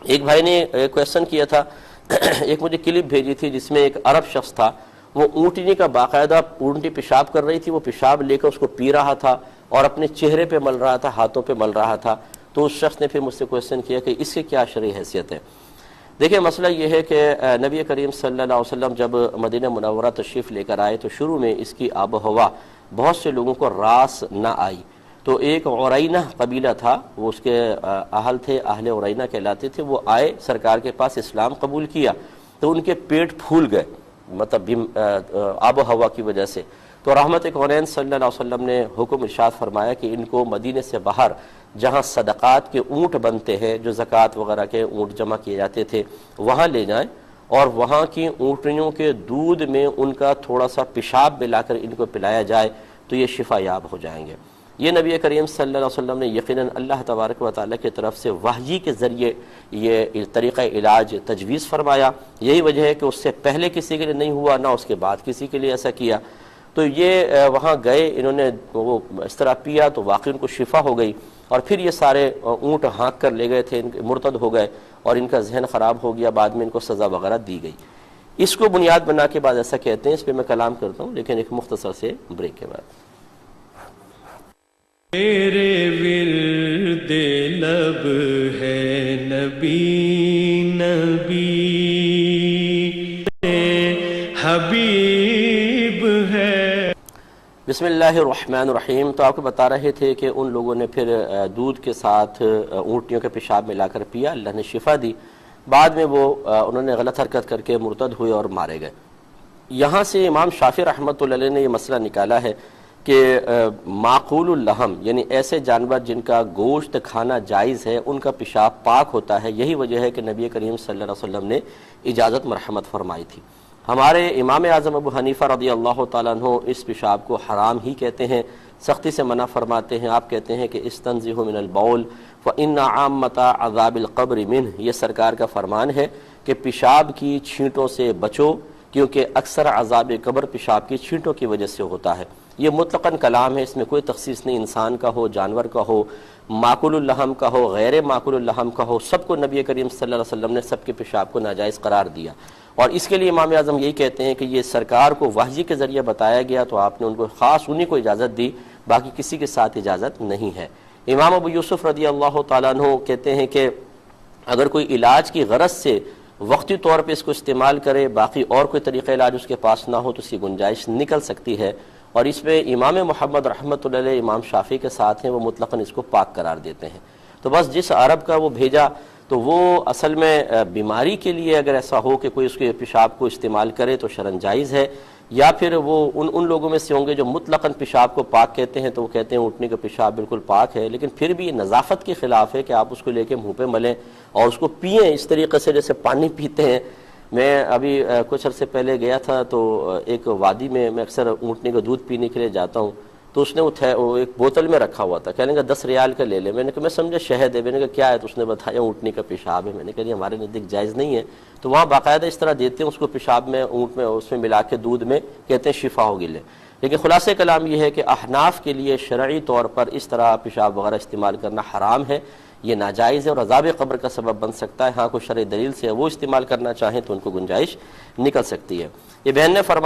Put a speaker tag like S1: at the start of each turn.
S1: ایک بھائی نے کویسچن کیا تھا، ایک مجھے کلپ بھیجی تھی جس میں ایک عرب شخص تھا، وہ اونٹنی کا باقاعدہ، اونٹنی پیشاب کر رہی تھی، وہ پیشاب لے کر اس کو پی رہا تھا اور اپنے چہرے پہ مل رہا تھا، ہاتھوں پہ مل رہا تھا. تو اس شخص نے پھر مجھ سے کویسچن کیا کہ اس کی کیا شرعی حیثیت ہے. دیکھیں مسئلہ یہ ہے کہ نبی کریم صلی اللہ علیہ وسلم جب مدینہ منورہ تشریف لے کر آئے تو شروع میں اس کی آب و ہوا بہت سے لوگوں کو راس نہ آئی. تو ایک عرینہ قبیلہ تھا، وہ اس کے اہل تھے، اہل عرینہ کہلاتے تھے. وہ آئے سرکار کے پاس، اسلام قبول کیا تو ان کے پیٹ پھول گئے، مطلب آب و ہوا کی وجہ سے. تو رحمت کونین صلی اللہ علیہ وسلم نے حکم ارشاد فرمایا کہ ان کو مدینے سے باہر جہاں صدقات کے اونٹ بنتے ہیں، جو زکوٰۃ وغیرہ کے اونٹ جمع کیے جاتے تھے، وہاں لے جائیں اور وہاں کی اونٹنیوں کے دودھ میں ان کا تھوڑا سا پیشاب ملا کر ان کو پلایا جائے تو یہ شفا یاب ہو جائیں گے. یہ نبی کریم صلی اللہ علیہ وسلم نے یقیناً اللہ تبارک و تعالیٰ کی طرف سے وحی کے ذریعے یہ طریقہ علاج تجویز فرمایا. یہی وجہ ہے کہ اس سے پہلے کسی کے لیے نہیں ہوا، نہ اس کے بعد کسی کے لیے ایسا کیا. تو یہ وہاں گئے، انہوں نے وہ اس طرح پیا تو واقعی ان کو شفا ہو گئی، اور پھر یہ سارے اونٹ ہانک کر لے گئے تھے، مرتد ہو گئے اور ان کا ذہن خراب ہو گیا. بعد میں ان کو سزا وغیرہ دی گئی. اس کو بنیاد بنا کے بعد ایسا کہتے ہیں. اس پہ میں کلام کرتا ہوں لیکن ایک مختصر سے بریک کے بعد.
S2: میرے ورد لب ہے نبی نبی، حبیب ہے.
S1: بسم اللہ الرحمن الرحیم. تو آپ کو بتا رہے تھے کہ ان لوگوں نے پھر دودھ کے ساتھ اونٹنیوں کے پیشاب ملا کر پیا، اللہ نے شفا دی. بعد میں وہ انہوں نے غلط حرکت کر کے مرتد ہوئے اور مارے گئے. یہاں سے امام شافعی رحمۃ اللہ علیہ نے یہ مسئلہ نکالا ہے کہ معقول اللحم یعنی ایسے جانور جن کا گوشت کھانا جائز ہے ان کا پیشاب پاک ہوتا ہے. یہی وجہ ہے کہ نبی کریم صلی اللہ علیہ وسلم نے اجازت مرحمت فرمائی تھی. ہمارے امام اعظم ابو حنیفہ رضی اللہ تعالیٰ عنہ اس پیشاب کو حرام ہی کہتے ہیں، سختی سے منع فرماتے ہیں. آپ کہتے ہیں کہ استنزہوا من البول فإن عامة عذاب القبر منہ. یہ سرکار کا فرمان ہے کہ پیشاب کی چھینٹوں سے بچو کیونکہ اکثر عذاب قبر پیشاب کی چھینٹوں کی وجہ سے ہوتا ہے. یہ مطلقاً کلام ہے، اس میں کوئی تخصیص نہیں، انسان کا ہو، جانور کا ہو، معقول اللحم کا ہو، غیر معقول اللحم کا ہو، سب کو نبی کریم صلی اللہ علیہ وسلم نے سب کے پیشاب کو ناجائز قرار دیا. اور اس کے لیے امام اعظم یہی کہتے ہیں کہ یہ سرکار کو وحی کے ذریعے بتایا گیا تو آپ نے ان کو خاص انہی کو اجازت دی، باقی کسی کے ساتھ اجازت نہیں ہے. امام ابو یوسف رضی اللہ تعالیٰ عنہ کہتے ہیں کہ اگر کوئی علاج کی غرض سے وقتی طور پہ اس کو استعمال کرے، باقی اور کوئی طریقہ علاج اس کے پاس نہ ہو تو اس کی گنجائش نکل سکتی ہے. اور اس میں امام محمد رحمۃ اللہ علیہ امام شافعی کے ساتھ ہیں، وہ مطلقاً اس کو پاک قرار دیتے ہیں. تو بس جس عرب کا وہ بھیجا تو وہ اصل میں بیماری کے لیے اگر ایسا ہو کہ کوئی اس کے پیشاب کو استعمال کرے تو شرعاً جائز ہے، یا پھر وہ ان لوگوں میں سے ہوں گے جو مطلقاً پیشاب کو پاک کہتے ہیں تو وہ کہتے ہیں اونٹنی کا پیشاب بالکل پاک ہے، لیکن پھر بھی یہ نظافت کے خلاف ہے کہ آپ اس کو لے کے منہ پہ ملیں اور اس کو پئیں اس طریقے سے جیسے پانی پیتے ہیں. میں ابھی کچھ عرصے پہلے گیا تھا تو ایک وادی میں اکثر اونٹنی کا دودھ پینے کے لیے جاتا ہوں، تو اس نے وہ ایک بوتل میں رکھا ہوا تھا، کہنے کا 10 ریال کا لے لے. میں نے کہا میں سمجھا شہد ہے، میں نے کہا کیا ہے؟ تو اس نے بتایا اونٹنی کا پیشاب ہے. میں نے کہا ہمارے نزدیک جائز نہیں ہے. تو وہاں باقاعدہ اس طرح دیتے ہیں اس کو پیشاب میں، اونٹ میں، اس میں ملا کے دودھ میں، کہتے ہیں شفا ہوگی لے. لیکن خلاصہ کلام یہ ہے کہ احناف کے لیے شرعی طور پر اس طرح پیشاب وغیرہ استعمال کرنا حرام ہے، یہ ناجائز ہے اور عذاب قبر کا سبب بن سکتا ہے. ہاں کوئی شرعی دلیل سے وہ استعمال کرنا چاہیں تو ان کو گنجائش نکل سکتی ہے. یہ بہن نے فرمایا